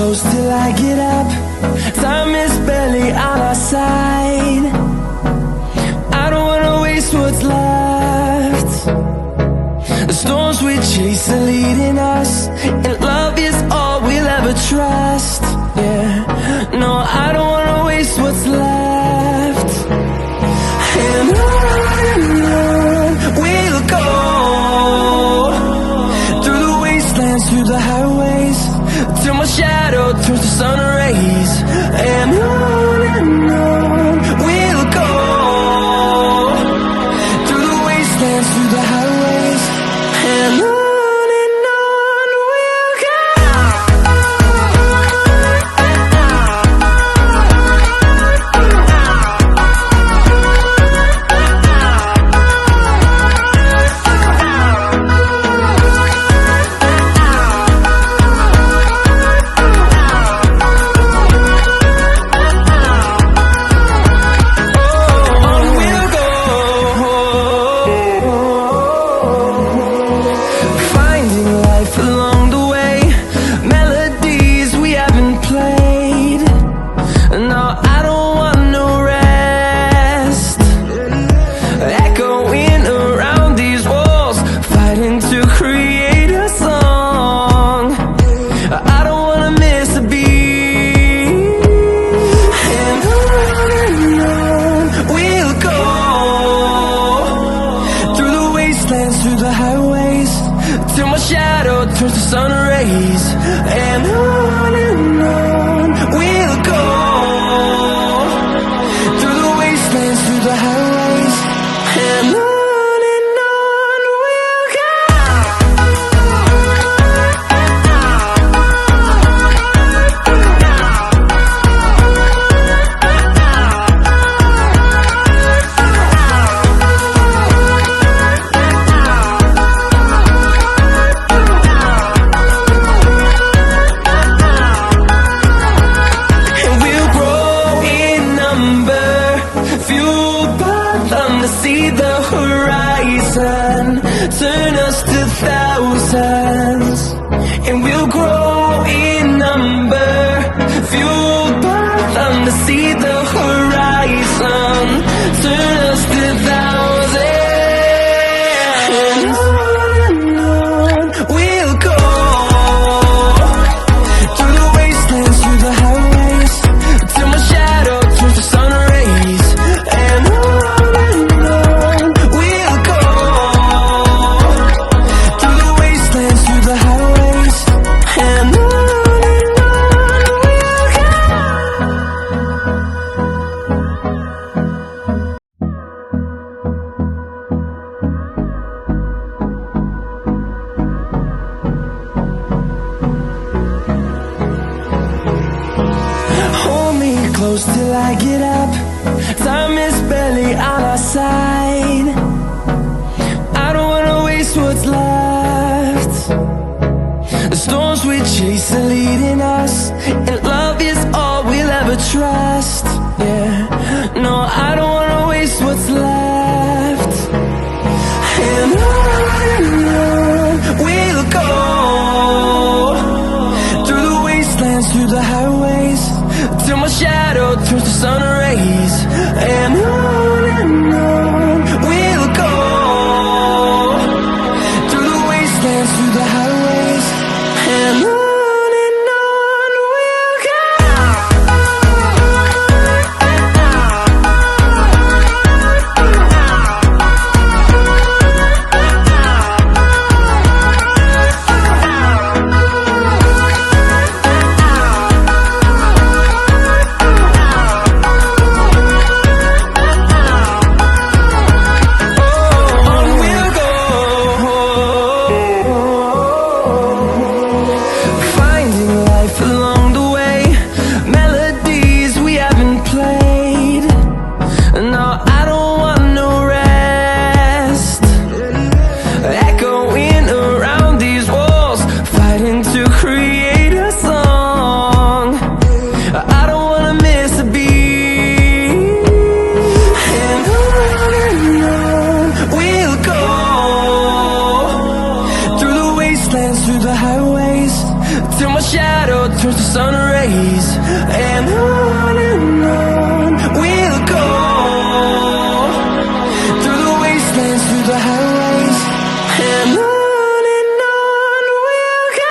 close till I get up. Time is barely on our side. I don't wanna waste what's left. The storms we chase are leading us, and love is all we'll ever trust. Yeah, no, I don't wanna waste what's left. And on we'll go, through the wastelands, through the highways, till my shadow turns to sun rays. And on we'll go, through the wastelands, through the highways, and on we'll go. Through the highways, till my shadow turns to sun rays. And on we'll go, through the wastelands, through the highways, and on we'll go. See the horizon, turn us to thousands, and we'll grow in number, fueled by them to see the horizon, turn us to thousands, and on we'll go, through the wastelands, through the highways, till my shadow turns to sun rays. And close till I get up. Time is barely on our side. I don't wanna waste what's left. The storms we chase are leading us, and love is all we'll ever trust. Yeah, no, I don't wanna waste what's left. And on we'll go, through the wastelands, through the highways, till my shadow turns to sun rays. And on we'll go, through the wastelands, through the highways, and on we'll go. till my shadow turns to sun rays. And on we'll go, through the wastelands, through the highways.